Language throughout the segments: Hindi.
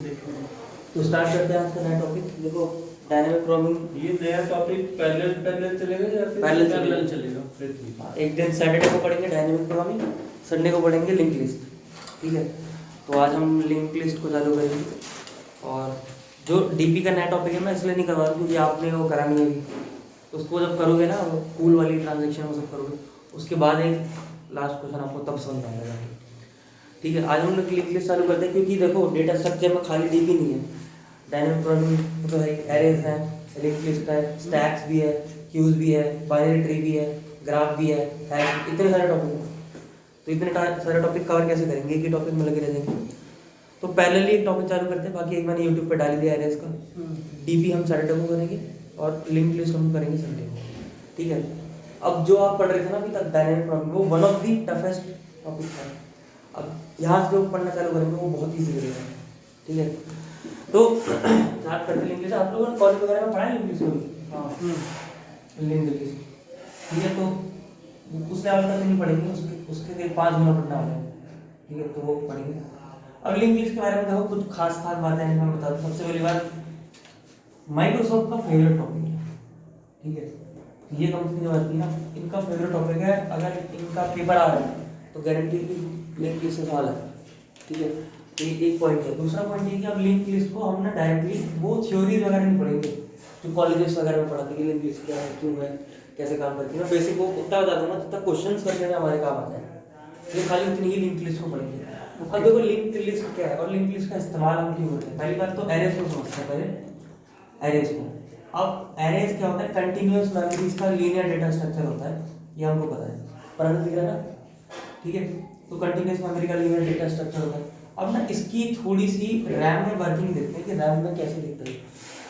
तो स्टार्ट करते हैं आज का नया टॉपिक। देखो, डायनामिक प्रोग्रामिंग। ये नया टॉपिक पैरेलल चलेगा या फिर पैरेलल चलेगा? एक दिन सैटरडे को पढ़ेंगे डायनामिक प्रोग्रामिंग, संडे को पढ़ेंगे लिंक लिस्ट। ठीक है, तो आज हम लिंक लिस्ट को चालू करेंगे। और जो डीपी का नया टॉपिक है मैं इसलिए नहीं करवा रहा हूँ क्योंकि आपने वो करा नहीं अभी। तो उसको जब करोगे ना, वो कूल वाली ट्रांजेक्शन वो सब करोगे, उसके बाद एक लास्ट क्वेश्चन आपको तब समझ में आएगा। ठीक है, आज हम लोग लिंक लिस्ट चालू करते हैं क्योंकि देखो डेटा स्ट्रक्चर में खाली डीपी नहीं है, डायनामिक प्रोग्रामिंग तो है, एरेज है, लिंक लिस्ट है, स्टैक्स भी है, क्यूज भी है, बाइनरी ट्री भी है, ग्राफ भी है, इतने सारे टॉपिक हैं। तो इतने सारे टॉपिक कवर कैसे करेंगे? एक ही टॉपिक में लगे रह जाएंगे। तो पहले ही एक टॉपिक चालू करते हैं, बाकी एक मैंने यूट्यूब पर डाल दिया एरेज का। डीपी हम सैटरडे को करेंगे और लिंक लिस्ट हम करेंगे संडे को। ठीक है, अब जो आप पढ़ रहे थे ना अभी तक डायनामिक प्रोग्रामिंग, वो one of the toughest topic था। अब यहाँ से जो पढ़ना चालू करेंगे वो बहुत ईजी रहेगा। ठीक है, तो स्टार्ट करते हैं लिंक लिस्ट। आप लोगों ने कॉलेज वगैरह में पढ़ा है लिंक लिस्ट को? हाँ, लिंक लिस्ट। ठीक है, तो उस लेवल तक नहीं पढ़ेंगे, उसके 5 मिनट पढ़ना होगा। ठीक है, तो वो पढ़ेंगे। अब लिंक लिस्ट के बारे में देखो, कुछ खास बातें हैं मैं बता दूँ। सबसे पहली बात, माइक्रोसॉफ्ट का फेवरेट टॉपिक है। ठीक है, ये कंपनी जो आती है ना, इनका फेवरेट टॉपिक है। अगर इनका पेपर आ रहा है तो गारंटी लिंक लिस्ट से सवाल है। ठीक है, एक पॉइंट है। दूसरा पॉइंट ये कि अब लिंक लिस्ट को हम ना डायरेक्टली वो थ्योरीज वगैरह नहीं पढ़ेंगे जो कॉलेजेस वगैरह में पढ़ाते हैं। लिंक लिस्ट क्या है, क्यों है, कैसे काम करती है, मैं बेसिक वो उतना बता दूंगा तब तक क्वेश्चंस करने में हमारे काम आता है। ये खाली उतनी ही लिंक लिस्ट को पढ़ेंगे। अब देखो लिंक लिस्ट क्या है और लिंक लिस्ट का इस्तेमाल हम क्यों करते हैं। पहली बात तो एरेज को समझते हैं, पहले एरेज को। अब एरेज क्या होता है? कंटिन्यूअस मेमोरीज का लीनियर डेटा स्ट्रक्चर होता है, ये हमको पता है, पढ़ना दिख रहा है ना। ठीक है, तो कंटिन्यूअस मेमोरी का लीनियर डेटा स्ट्रक्चर होता है। अब ना इसकी थोड़ी सी रैम में वर्किंग देखते हैं कि रैम में कैसे दिखता है।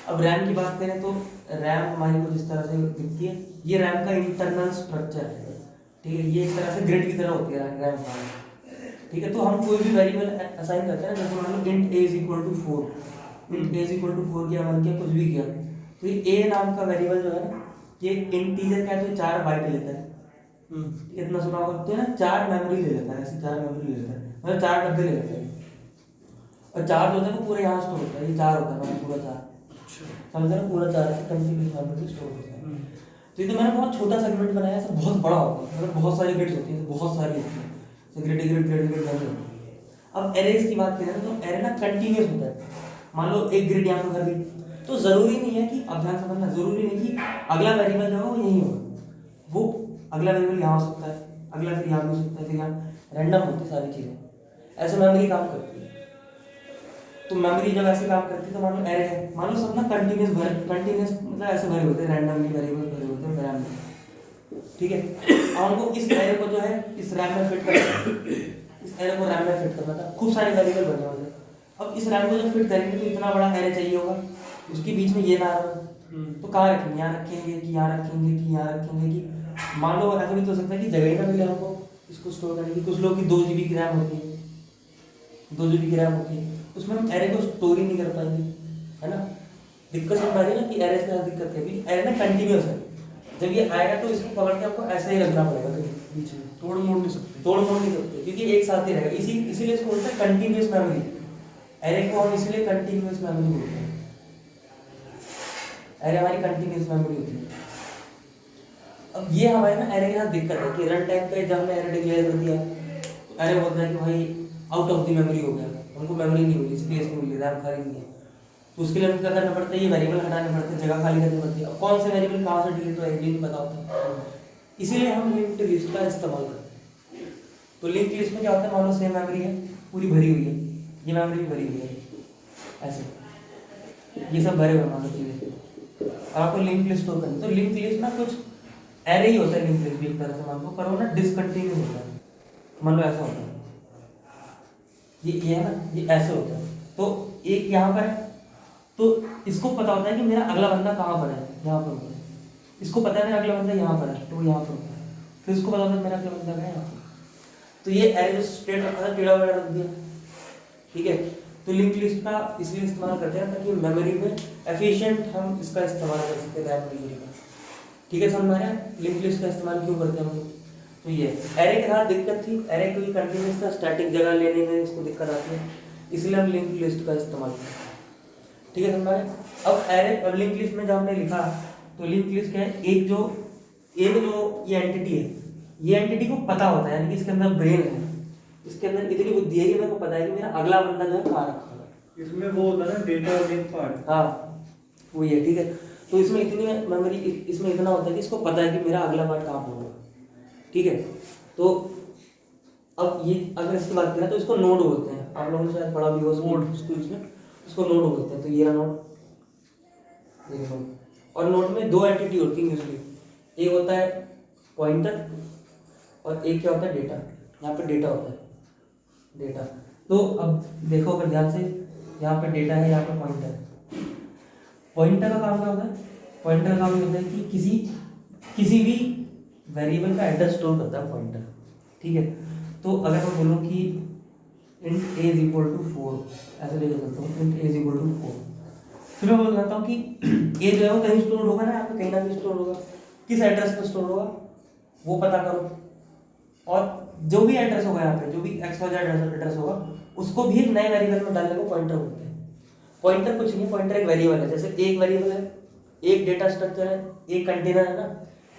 अब रैम की बात करें तो रैम हमारी को जिस तरह से दिखती है, ये रैम का इंटरनल स्ट्रक्चर है। ठीक है, ये इस तरह से ग्रिड की तरह होती है रैम का। ठीक है, तो हम कोई भी वेरिएबल असाइन करते हैं ना, जैसे मान लो इंट a = 4, इंट a = 4 किया, 1 किया, कुछ भी किया, तो ये a नाम का वेरिएबल जो है ना, ये इंटीजर क्या है, तो 4 बाइट लेता है। इतना सुना होगा, तो है ना 4 मेमोरी ले लेता है, ऐसे 4 मेमोरी ले लेता है, मतलब 4 डब्बे ले लेता है। और 4 जो होता है वो पूरे यहाँ स्टोर होता है, ये 4 होता है, मतलब पूरा 4 समझ रहे हो, पूरा 4 ऐसे कंटिन्यूअस मेमोरी स्टोर होता है। तो ये तो मैंने बहुत छोटा सेगमेंट बनाया है, बहुत बड़ा होता है, मतलब बहुत सारी ग्रिड्स होती है, बहुत सारी होती है, ग्रिड बन जाती है। अब एरेज की बात करें तो एरे ना कंटिन्यूअस होता है। मान लो एक ग्रिड यहाँ पर कर दी, तो जरूरी नहीं है कि, अब ध्यान समझना, जरूरी नहीं कि अगला वेरिएबल जो है वो यही होगा। वो अगला वेरिएबल यहाँ हो सकता है, अगला फिर यहाँ भी हो सकता है, फिर यहाँ रैंडम होती है सारी चीज़ें, ऐसे मेमोरी काम करती है। तो मेमोरी जब ऐसे काम करती है तो मान लो एरे है, मान लो सब ना कंटिन्यूअस मतलब ऐसे भरे होते हैं, रैंडमली वेरिएबल भरे होते हैं रैम में। ठीक है, और हमको इस एरे को जो है इस रैम में फिट करना, इस एरे को रैम में फिट करना था, खूब सारे वेरिएबल बने हुए थे। अब इस रैम को जब फिट करेंगे तो इतना बड़ा एरे चाहिए होगा, उसके बीच में ये ना रहा, तो कहाँ रखेंगे? यहाँ रखेंगे कि यहाँ रखेंगे कि यहाँ रखेंगे कि, मान लो ऐसा भी तो हो सकता है कि जगह ही ना मिले हमको इसको स्टोर करने की। कुछ लोग की 2 GB की रैम होती है, 2 GB की रैम होती है, उसमें हम एरे को स्टोर ही नहीं कर पाएंगे, है ना। दिक्कत समझ आ रही है ना कि एरे से दिक्कत है, एरे ना कंटिन्यूअस है। जब ये आएगा तो इसको पकड़ के आपको ऐसे ही रखना पड़ेगा, कहीं बीच में तोड़ मोड़ नहीं सकते क्योंकि एक साथ ही रहेगा। इसीलिए इसको बोलते हैं कंटिन्यूअस मेमोरी। एरे को हम इसलिए कंटिन्यूअस मेमोरी बोलते हैं, एरे हमारी कंटिन्यूअस मेमोरी होती है। अब ये हमारे ना एरे के साथ दिक्कत है कि रन टाइम पे जब हमने एरे डिक्लेयर कर दिया तो एरे बोलता है कि भाई आउट ऑफ द मेमोरी हो गया, हमको मेमोरी नहीं मिली, स्पेस नहीं मिली, रैम खाली नहीं है। तो उसके लिए हमें क्या करना पड़ता है? ये वेरिएबल हटाने पड़ते हैं, जगह खाली करनी पड़ती है। अब कौन से वेरिएबल कहाँ से डिलीट होगा ये नहीं पता होता, इसीलिए हम लिंक्ड लिस्ट का इस्तेमाल करते हैं। तो लिंक्ड लिस्ट में क्या होता है? मान लो सेम मेमोरी है, पूरी भरी हुई है, ये मेमोरी भी भरी हुई है, ऐसे ये सब भरे हुए मान लो चीज़ें, और आपको लिंक्ड लिस्ट स्टोर करनी। तो लिंक्ड लिस्ट ना कुछ एरे ही होता है, लिंक्ड लिस्ट भी एक तरह से मान लो, पर वो ना डिसकंटिन्यू होता है। मान लो ऐसा होता है, ये है ना, ये ऐसे होता है। तो एक यहाँ पर है, तो इसको पता होता है कि मेरा अगला बंदा कहाँ पर है, यहाँ पर होता है। इसको पता है मेरा अगला बंदा यहाँ पर है, तो वो यहाँ पर होता है। फिर इसको पता होता है मेरा अगला बंदा है यहाँ पर। तो ये एरे स्टेट रखा था, टेढ़ा वेढ़ा रख दिया। ठीक है, तो लिंक लिस्ट का इसलिए इस्तेमाल करते हैं ताकि मेमोरी में एफिशिएंट हम इसका इस्तेमाल कर सकते हैं, रैम मेमोरी का। ठीक है, समझ में? लिंक लिस्ट का इस्तेमाल क्यों करते हैं हम लोग? तो ये एरे के साथ दिक्कत थी, एरे कोई कंटिन्यूअस का स्टैटिक जगह लेने में इसको दिक्कत आती है। इसलिए हम लिंक लिस्ट का इस्तेमाल करते हैं। ठीक है समझ में? अब लिंक लिस्ट में जब हमने लिखा तो लिंक लिस्ट क्या है, एक जो ये एंटिटी है, ये एंटिटी को पता होता है, यानी कि इसके अंदर ब्रेन है, इसके अंदर इतनी बुद्धि है कि मेरे को पता है कि मेरा अगला बंदा जो है कहाँ रखा है। इसमें वो होता है ना डेटा लिंक पार्ट। हाँ वही है। ठीक है, तो इसमें इतनी मेमोरी, इसमें इतना होता है कि इसको पता है कि मेरा अगला पार्ट कहाँ पर होगा। ठीक है, तो अब ये अगर इसकी बात करें तो इसको नोड बोलते हैं, आप लोगों ने शायद पढ़ा भी हो नोड स्कूल्स में, इसको नोड बोलते हैं। तो ये रहा नोड, ये नोड। और नोड में दो एंटिटी होती है यूजली, एक होता है पॉइंटर और एक क्या होता है डेटा। यहाँ पे डेटा होता है, डेटा। तो अब देखो अगर ध्यान से, यहाँ पे डेटा है, यहाँ पे पॉइंटर है। पॉइंटर का काम क्या होता है? पॉइंटर का काम ये होता है कि किसी भी वेरिएबल का एड्रेस स्टोर करता है पॉइंटर। ठीक है, तो अगर मैं बोलूँ कि int a = 4, ऐसे लेकर चलता हूँ, int a = 4, फिर मैं बोल सकता हूँ कि a जो है वो कहीं स्टोर होगा ना, यहाँ पे कहीं ना कहीं स्टोर होगा, किस एड्रेस पर स्टोर होगा वो पता करो, और जो भी एड्रेस होगा यहाँ पे, जो भी XYZ एड्रेस होगा, उसको भी एक नए वेरिएबल में डालने को पॉइंटर बोलते हैं। पॉइंटर कुछ नहीं है, पॉइंटर एक वेरिएबल है। जैसे एक वेरिएबल है, एक डेटा स्ट्रक्चर है, एक कंटेनर है ना,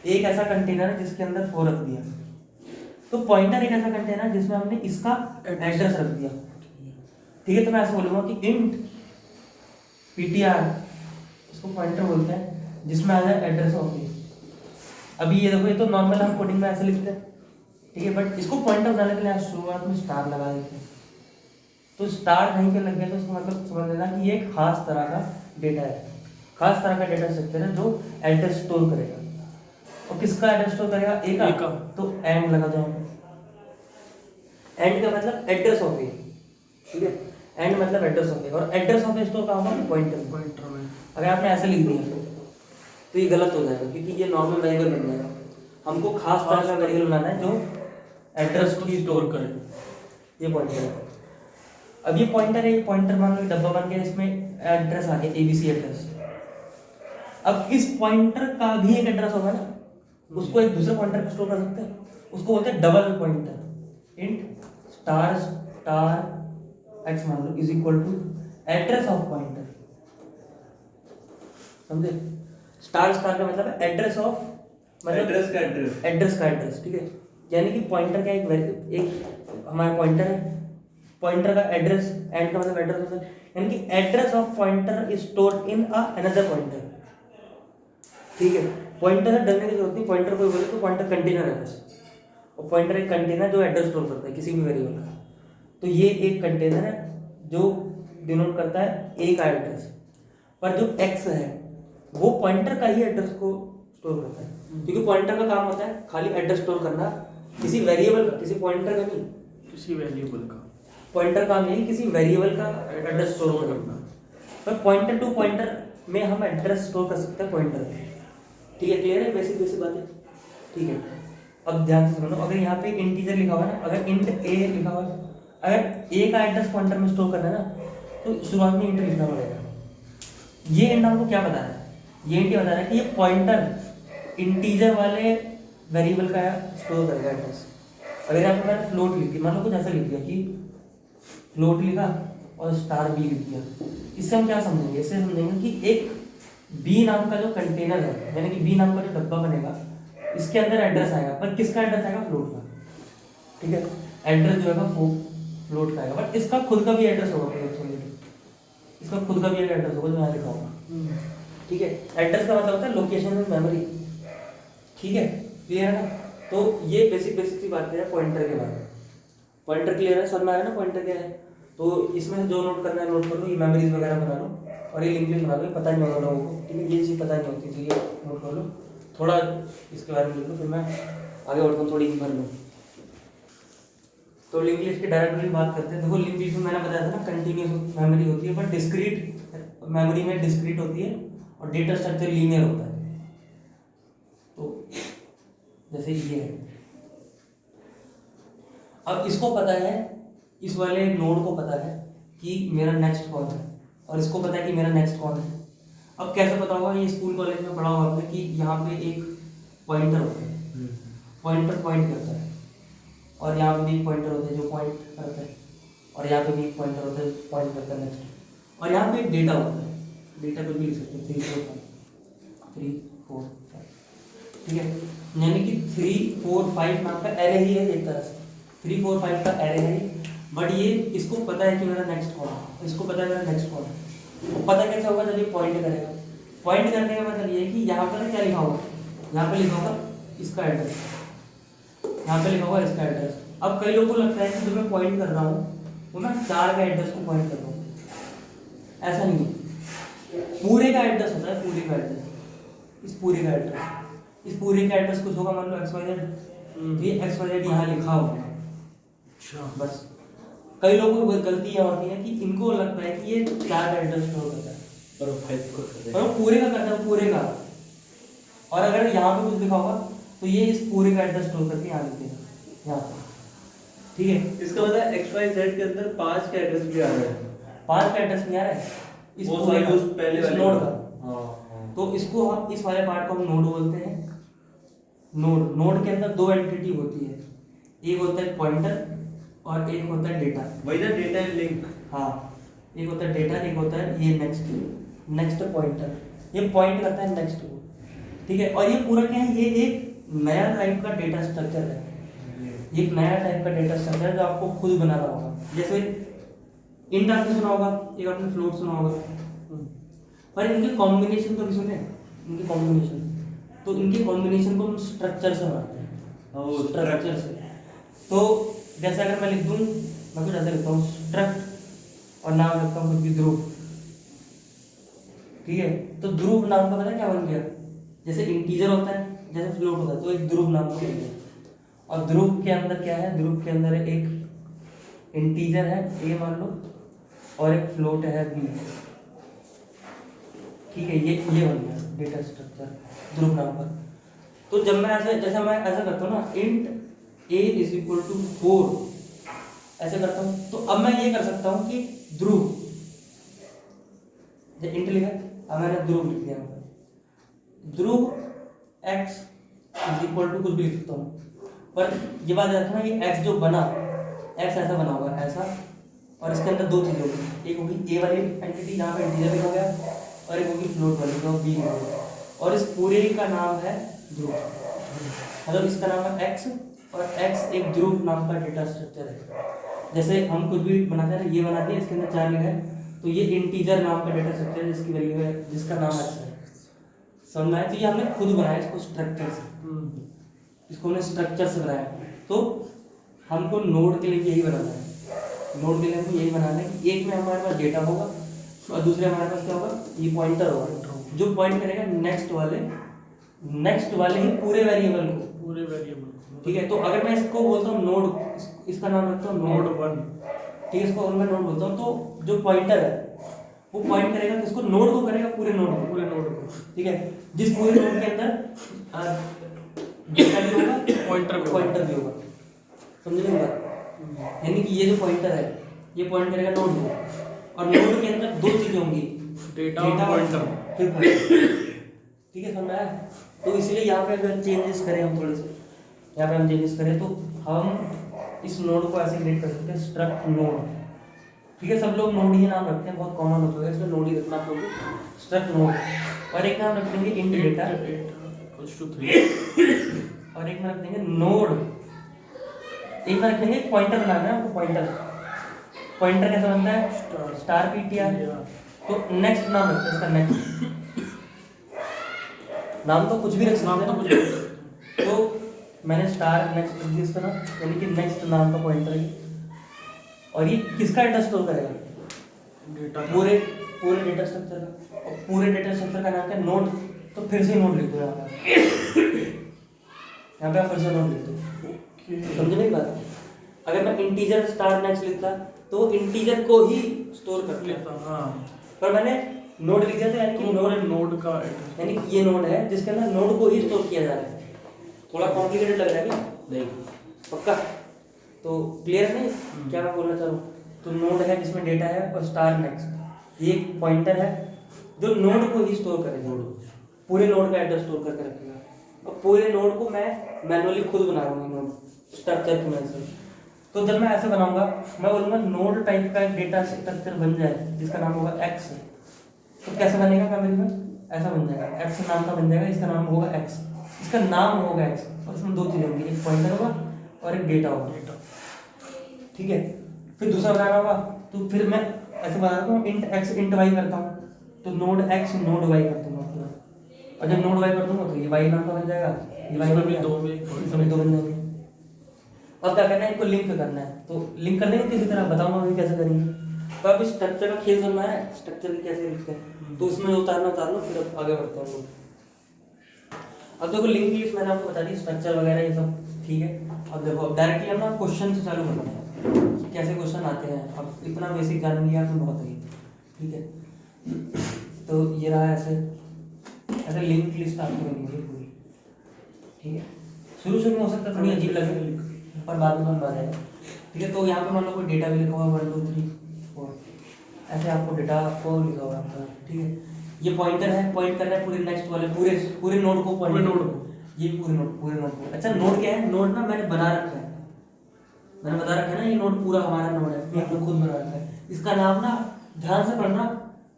एक ऐसा कंटेनर है जिसके अंदर 4 रख दिया, तो पॉइंटर एक ऐसा कंटेनर है जिसमें हमने इसका एड्रेस रख दिया। ठीक है, तो मैं ऐसा बोलूँगा कि इंट ptr, इसको पॉइंटर बोलते हैं, जिसमें आ जाए एड्रेस ऑफ ए। अभी ये देखो, ये तो नॉर्मल हम कोडिंग में ऐसे लिखते हैं, ठीक है, बट इसको पॉइंटर बनाने के लिए शुरुआत में स्टार लगा देते हैं। तो स्टार कहीं पे लग गया तो उसका मतलब समझ लेना कि ये एक खास तरह का डेटा है, खास तरह का डेटा स्ट्रक्चर है जो एड्रेस स्टोर करेगा। और किसका एड्रेस स्टोर करेगा? ए का। तो एंड लगा दो, एंड का मतलब एड्रेस ऑफ ए। ठीक है, एंड मतलब एड्रेस ऑफ ए, और एड्रेस ऑफ ए स्टोर कहाँ होगा? पॉइंटर में। अगर आपने ऐसे लिख दिया तो ये गलत हो जाएगा, क्योंकि ये नॉर्मल वेरिएबल बन जाएगा। हमको खास तरह का वेरिएबल बनाना है जो एड्रेस को स्टोर करे। ये पॉइंटर है। अब ये पॉइंटर है, ये पॉइंटर मान लो डब्बा बन गया, इसमें एड्रेस आ गया ABC एड्रेस। अब इस पॉइंटर का भी एक एड्रेस होगा ना, उसको एक दूसरे पॉइंटर पे स्टोर कर सकते हैं, उसको बोलते हैं double pointer. Int star x मान लो is equal to address of pointer. समझे? स्टार का मतलब एड्रेस ऑफ, मतलब एड्रेस का एड्रेस। ठीक है, यानी कि पॉइंटर का एक हमारा पॉइंटर है, पॉइंटर का एड्रेस, एंड का मतलब एड्रेस होता है, यानी कि address of pointer is stored in another pointer. ठीक है, पॉइंटर से डरने की जरूरत नहीं, पॉइंटर कोई बोले तो पॉइंटर कंटेनर है बस, और पॉइंटर एक कंटेनर जो एड्रेस स्टोर करता है किसी भी वेरिएबल का। तो ये एक कंटेनर है जो डिनोट करता है ए का एड्रेस, पर जो एक्स है वो पॉइंटर का ही एड्रेस को स्टोर करता है, क्योंकि पॉइंटर का काम होता है खाली एड्रेस स्टोर करना, किसी वेरिएबल का, किसी पॉइंटर का नहीं, किसी वेरिएबल का। पॉइंटर काम यही किसी वेरिएबल का एड्रेस स्टोर करना। पर पॉइंटर टू पॉइंटर में हम एड्रेस स्टोर कर सकते हैं पॉइंटर में। ठीक है, क्लियर है? बेसिक बातें। ठीक है, अब ध्यान से सुनो, अगर यहाँ पे इंटीजर लिखा हुआ है ना, अगर इंट ए लिखा हुआ है, अगर ए का एड्रेस पॉइंटर में स्टोर करना है ना, तो शुरुआत में इंट लिखना पड़ेगा। ये इंट हमको क्या बता रहा है? ये इंट बता रहा है कि ये पॉइंटर इंटीजर वाले वेरिएबल का स्टोर करेगा एड्रेस। अगर यहाँ पे मैंने फ्लोट लिख दी, मान लो कुछ ऐसा लिख दिया कि फ्लोट लिखा और स्टार बी लिख दिया, इससे हम क्या समझेंगे? इससे समझेंगे कि एक बी नाम का जो कंटेनर है, यानी कि बी नाम का जो डब्बा बनेगा, इसके अंदर एड्रेस आएगा, पर किसका एड्रेस आएगा? फ्लोट का। ठीक है, एड्रेस जो है वो फ्लोट का आएगा, बट इसका खुद का भी एड्रेस होगा, इसका खुद का भी एक एड्रेस होगा जो यहाँ लिखा होगा। ठीक है, एड्रेस का मतलब होता है लोकेशन इन मेमोरी। ठीक है, क्लियर है ना? तो ये बेसिक सी बात है पॉइंटर के बारे में। पॉइंटर क्लियर है? समझ में आया ना पॉइंटर क्या है? तो इसमें जो नोट करना है नोट कर लो, ये मेमोरीज वगैरह बना लो, और ये लिंक बना लो, पता नहीं होगा लोगों को। ठीक है, ये चीज़ पता नहीं होती, तो ये नोट कर लो, थोड़ा इसके बारे में लिख लो, फिर मैं आगे बढ़ता हूँ, थोड़ी भर लूँ। तो लिंक लिस्ट की डायरेक्टली बात करते हैं। देखो, लिंक लिस्ट में मैंने बताया था ना, कंटिन्यूस मेमोरी होती है, पर डिस्क्रीट मेमोरी में डिस्क्रीट होती है, और डेटा स्ट्रक्चर लीनियर होता है। तो जैसे ये है, अब इसको पता है, इस वाले नोड को पता है कि मेरा नेक्स्ट कौन है, और इसको पता है कि मेरा नेक्स्ट कौन है। अब कैसे पता होगा? ये स्कूल कॉलेज में पढ़ा होगा कि यहाँ पे एक पॉइंटर होता है, पॉइंटर पॉइंट करता है, और यहाँ पे भी पॉइंटर होता है जो पॉइंट करता है, और यहाँ पे भी एक पॉइंटर होता है, पॉइंट करता है नेक्स्ट। और यहाँ पे एक डेटा होता है, डेटा को भी लिख सकते हैं 3 4 5, ठीक है। यानी कि 3 4 5 नाम का एरे ही है एक तरह से, 3 4 5 का एरे है। बट ये इसको पता है कि मेरा नेक्स्ट कौन है, इसको पता है मेरा नेक्स्ट कौन है। पता कैसे होगा, जब ये पॉइंट करेगा। पॉइंट करने का मतलब ये है कि यहाँ पर क्या लिखा होगा, यहाँ पे लिखा होगा इसका एड्रेस, यहाँ पे लिखा होगा इसका एड्रेस। अब कई लोगों को लगता है कि जो मैं पॉइंट कर रहा हूँ वो मैं 4 का एड्रेस को पॉइंट कर रहा हूँ, ऐसा नहीं है। पूरे का एड्रेस होता है, पूरे का एड्रेस, इस पूरे का एड्रेस, इस पूरे का एड्रेस कुछ होगा, मान लो XYZ, ये XYZ यहाँ लिखा होगा। अच्छा, बस कई लोगों को गलती ये होती है कि इनको लगता है कि ये 4 का एड्रेस स्टोर करता है, पर वो 5 को कर पर वो पूरे का करता है, पूरे का। और अगर यहाँ पे कुछ लिखा होगा तो ये इस पूरे का एड्रेस स्टोर करके यहाँ लिख देगा, यहाँ पे, ठीक है। इसका मतलब XYZ के अंदर 5 का एड्रेस भी आ रहा है। 5 का एड्रेस नहीं आ रहा है, इस वो पूरे सारे का, उस पहले इस वाले नोड का। का। हाँ, तो इसको हम, इस वाले पार्ट को हम नोड बोलते हैं। नोड, नोड के अंदर 2 एंटिटी होती है, एक होता है पॉइंटर और एक होता है डेटा। वही ना डेटा एंड लिंक। हाँ, एक होता है डेटा, एक होता है ये नेक्स्ट पॉइंटर, ये पॉइंट करता है नेक्स्ट को, ठीक है। और ये पूरा क्या है, ये एक नया टाइप का डेटा स्ट्रक्चर है, ये एक नया टाइप का डेटा स्ट्रक्चर जो आपको खुद बनाना होगा। जैसे इंट आपने सुना होगा, एक आपने फ्लोट सुना होगा, पर इनके कॉम्बिनेशन तो भी सुने, इनके कॉम्बिनेशन, तो इनके कॉम्बिनेशन को हम स्ट्रक्चर से बनाते हैं, स्ट्रक्चर से। तो जैसे अगर मैं लिख दूँ, मैं कुछ ऐसे लिखता हूँ स्ट्रक्ट और नाम लिखता हूँ कुछ भी ध्रुव, ठीक है। तो ध्रुव नाम का पता है क्या बन गया, जैसे इंटीजर होता है, जैसे फ्लोट होता है, तो एक ध्रुव नाम का बन गया। और ध्रुव के अंदर क्या है, ध्रुव के अंदर एक इंटीजर है a मान लो, और एक फ्लोट है b, ठीक है। ये बन गया डेटा स्ट्रक्चर ध्रुव नाम पर। तो जब मैं ऐसे, जैसे मैं ऐसा करता हूँ ना, इंट a = 4 ऐसे करता हूँ, तो अब मैं ये कर सकता हूँ कि ध्रुव, जब इंट लिखा, अब मैंने ध्रुव लिख दिया, ध्रुव x = कुछ भी लिख सकता हूँ। पर ये बात याद रखना, ये x जो बना, x ऐसा बना होगा, ऐसा, और इसके अंदर 2 चीज़ें होगी, एक होगी a वाली एंटिटी जहाँ पे इंटीजर लिखा गया, और एक होगी फ्लोट वाली जो b लिखा गया, और इस पूरे का नाम है ध्रुव। मतलब इसका नाम है x, और x एक ध्रुव नाम का डेटा स्ट्रक्चर है। जैसे हम कुछ भी बनाते हैं ना, ये बना दिया, इसके अंदर 4 लिखा है, तो ये इंटीजर नाम का डेटा स्ट्रक्चर है जिसकी वैल्यू है, जिसका नाम x है। समझ में आया? तो ये हमने खुद बनाया इसको स्ट्रक्चर से, इसको हमने स्ट्रक्चर से बनाया। तो हमको नोड के लिए यही बनाना है, नोड के लिए हमको यही बनाना है कि एक में हमारे पास डेटा होगा और दूसरे हमारे पास क्या होगा, ये पॉइंटर होगा जो पॉइंट करेगा नेक्स्ट वाले ही पूरे वेरिएबल को, ठीक है। तो अगर मैं इसको बोलता हूँ नोड, इसका नाम रखता हूँ नोड 1, ठीक है, इसको मैं नोड बोलता हूँ। तो जो पॉइंटर है वो पॉइंट करेगा किसको, नोड को करेगा, पूरे नोड को, ठीक है। जिस पूरे नोड के अंदर डेटा भी होगा, पॉइंटर भी होगा, समझ रहे बात? यानी कि ये जो पॉइंटर है ये पॉइंट करेगा नोड को, और नोड के अंदर 2 चीजें होंगी, डेटा और पॉइंटर, ठीक है, समझ में आया? तो इसलिए यहाँ पे अगर चेंजेस करें हम थोड़े से, यहाँ पे हम चेंजेस करें तो हम इस नोड को ऐसे क्रिएट कर सकते हैं, स्ट्रक्ट नोड, ठीक है। सब लोग नोड ही नाम रखते हैं, बहुत कॉमन होता है, इसमें नोड ही रखना आप लोग, स्ट्रक्ट नोड, और एक नाम रख देंगे इंट डेटा, और एक में रख देंगे नोड, एक में रख देंगे पॉइंटर बनाना है आपको, पॉइंटर कैसा बनता है, स्टार ptr। तो नेक्स्ट नाम रखते हैं इसका, नेक्स्ट नाम तो कुछ भी रख सकते हैं, तो मैंने स्टार नेक्स्ट लिख दिया इसका नाम, यानी कि नेक्स्ट नाम का पॉइंटर है। और ये किसका डेटा स्टोर करेगा, डेटा, पूरे डेटा स्ट्रक्चर का, और पूरे डेटा स्ट्रक्चर का नाम क्या है, नोड। तो फिर से नोड लिख दो यहाँ पे आप फिर से नोड लिख दो, समझे मेरी बात? अगर मैं इंटीजर स्टार नेक्स्ट लिखता तो इंटीजर को ही स्टोर कर लेता, पर मैंने नोड लिख दिया था, यानी कि नोड का, यानी कि ये नोड है जिसके अंदर नोड को ही स्टोर किया जा रहा है। थोड़ा कॉम्प्लिकेटेड लग रहा है क्या? नहीं, पक्का? तो क्लियर है क्या मैं बोलना चाह रहा हूँ? तो नोड है जिसमें डेटा है, और स्टार नेक्स्ट ये एक पॉइंटर है जो नोड को ही स्टोर करेगा, पूरे नोड का एड्रेस स्टोर करके रखेगा, और पूरे नोड को मैं मैनुअली खुद बना रहा हूँ नोड स्ट्रक्चर की मदद से। तो तो जब मैं ऐसे बनाऊंगा, मैं बोलूंगा नोड टाइप का एक डेटा स्ट्रक्चर बन जाए जिसका नाम होगा एक्स। तो कैसे बनेगा मेमोरी में, ऐसा बन जाएगा, एक्स नाम का बन जाएगा, इसका नाम होगा एक्स, इसका नाम होगा एक्स, और इसमें दो चीज़ें होंगी, एक पॉइंटर होगा और एक डेटा होगा। ठीक है, फिर दूसरा बनाना होगा, तो फिर मैं ऐसे बनाता हूँ, इंट एक्स इंट वाई करता हूँ, तो नोड एक्स नोड वाई कर दूंगा पूरा, और जब नोड वाई कर दूंगा तो ये वाई नाम का बन जाएगा, ये वाई इसमें भी दो में इसमें दो बन जाएंगे। अब क्या करना है, इनको लिंक करना है, तो लिंक करने की किसी तरह बताऊंगा मैं कैसे करेंगे। तो अब स्ट्रक्चर का खेल करना है, स्ट्रक्चर की कैसे लिखते हैं, तो उसमें उतार लो, फिर अब आगे बढ़ते हैं हम लोग। अब देखो लिंक लिस्ट मैंने आपको बता दी, स्ट्रक्चर वगैरह ये सब ठीक है। अब देखो अब डायरेक्टली हम ना क्वेश्चन से चालू करते हैं कि कैसे क्वेश्चन आते हैं। अब इतना बेसिक जान लिया तो बहुत है, ठीक है। तो ये रहा ऐसे ऐसे लिंक लिस्ट आपको बनेगी पूरी, ठीक है। शुरू में हो सकता है थोड़ी अजीब लगे, पर बाद में समझ आ जाएगा, ठीक है। तो यहाँ पे मान लो कोई डेटा भी लिखा हुआ 1 2 3 4, ऐसे आपको डेटा आपको लिखा हुआ है, ठीक है। ये पॉइंटर है, पॉइंट कर रहा है पूरे नेक्स्ट वाले पूरे नोड को, पूरे नोड को, ये पूरे नोड को। अच्छा नोड क्या है, नोड ना मैंने बना रखा है, मैंने बता रखा है ना, ये नोड पूरा हमारा नोड है, ये हमने खुद बना रखा है। इसका नाम ना ध्यान से पढ़ना,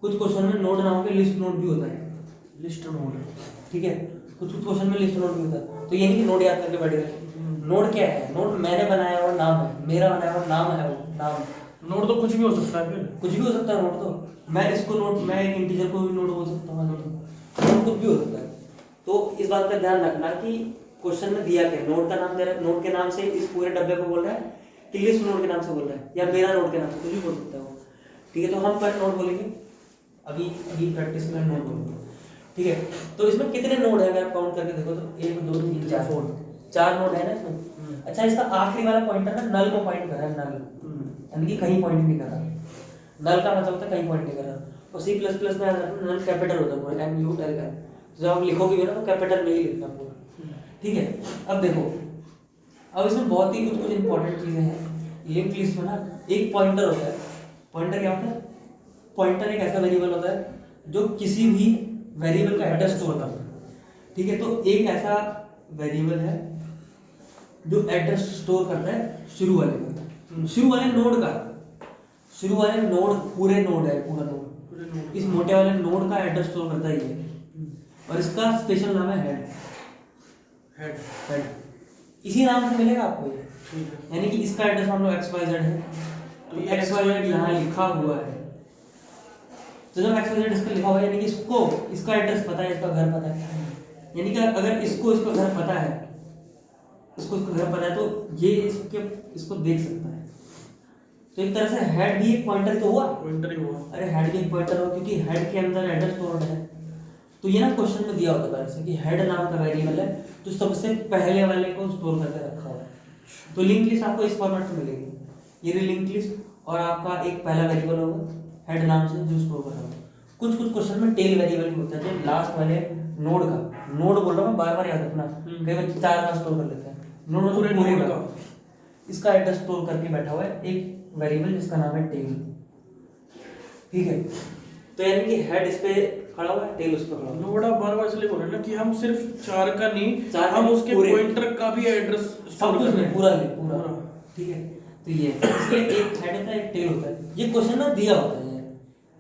कुछ क्वेश्चन में नोड नाम के लिस्ट नोड भी होता है, लिस्ट नोड, ठीक है। कुछ क्वेश्चन में लिस्ट नोड भी होता है, तो ये नहीं कि नोड याद करके बैठ गए। नोड क्या है, नोड मैंने बनाया हुआ नाम है, मेरा बनाया हुआ नाम है, वो नाम। नोड तो कुछ भी हो सकता है, फिर कुछ भी हो सकता है नोड, तो मैं इसको नोड, मैं एक इंटीजर को भी नोड बोल सकता हूँ, नोड कुछ भी हो सकता है। तो इस बात का ध्यान रखना कि क्वेश्चन में दिया क्या, नोड का नाम दे रहा है, नोड के नाम से इस पूरे डब्बे को बोल रहा है कि लिस्ट नोड के नाम से बोल रहा है, या मेरा नोड के नाम से, कुछ भी बोल सकता है वो, ठीक है। तो हम पर नोड बोलेंगे, अभी प्रैक्टिस में नोड बोलेंगे, ठीक है। तो इसमें कितने नोड है, अगर आप काउंट करके देखो तो 1 2 3 4 4 नोड है ना इसमें। अच्छा इसका आखिरी वाला पॉइंटर ना नल को पॉइंट कर रहा है, नल यानी कि कहीं पॉइंट नहीं कर रहा, नल का मतलब होता है कहीं पॉइंट नहीं कर रहा। और C++ में नल कैपिटल होता है पूरा, NULL का, तो जब आप लिखोगे भी ना तो कैपिटल में ही लिखना पूरा, ठीक है। अब देखो, अब इसमें बहुत ही कुछ इंपॉर्टेंट चीजें हैं लिंक लिस्ट में ना। एक पॉइंटर होता है, पॉइंटर क्या होता है, पॉइंटर एक ऐसा वेरिएबल होता है जो किसी भी वेरिएबल का एड्रेस स्टोर करता है, ठीक है। तो एक ऐसा वेरिएबल है जो एड्रेस स्टोर करता है शुरू वाले का, शुरू वाले नोड का, शुरू वाले नोड पूरे नोड है, पूरा नोड, इस मोटे वाले नोड का एड्रेस स्टोर करता ही है, और इसका स्पेशल नाम है हेड। हेड हेड इसी नाम से मिलेगा आपको ये, यानी कि इसका एड्रेस मान लो XYZ है, तो XYZ यहाँ लिखा हुआ है, तो जब XYZ इस पर लिखा हुआ है यानी कि इसको इसका एड्रेस पता है, इसका घर पता है, यानी कि अगर इसको इसका घर पता है, इसको इसका घर पता है, तो ये इसको देख सकता है। तो एक तरह से हेड भी एक पॉइंटर तो हुआ, पॉइंटर ही हुआ। अरे हेड भी एक पॉइंटर हुआ, क्योंकि हेड के अंदर एड्रेस स्टोर है। तो ये ना क्वेश्चन में दिया होता है वैसे कि हेड नाम का वेरिएबल है जो सबसे पहले वाले को स्टोर करके रखा हुआ है। तो लिंक लिस्ट आपको इस फॉर्मेट में मिलेगी, ये लिंक लिस्ट, और आपका एक पहला वेरिएबल होगा हेड नाम से जो स्टोर कर रहा है। कुछ क्वेश्चन में टेल वेरिएबल भी होता है, जो लास्ट वाले नोड का, नोड बोल रहा हूँ बार बार याद रखना, कई बच्चे 4 का स्टोर कर लेते हैं, नोड पूरे नोड का इसका एड्रेस स्टोर करके बैठा हुआ है एक वेरिएबल जिसका नाम है टेल, ठीक है। तो यानी कि हेड इस पे खड़ा हुआ है, टेल उस पे खड़ा हुआ है। नोड आप बार-बार इसलिए बोल रहे हैं ना कि हम सिर्फ 4 का नहीं, चार हम का उसके पूरे। पॉइंटर का भी एड्रेस सब कुछ नहीं, पूरा ले पूरा, ठीक है। तो ये इसलिए एक हेड होता है एक टेल होता है, ये क्वेश्चन ना दिया होता है,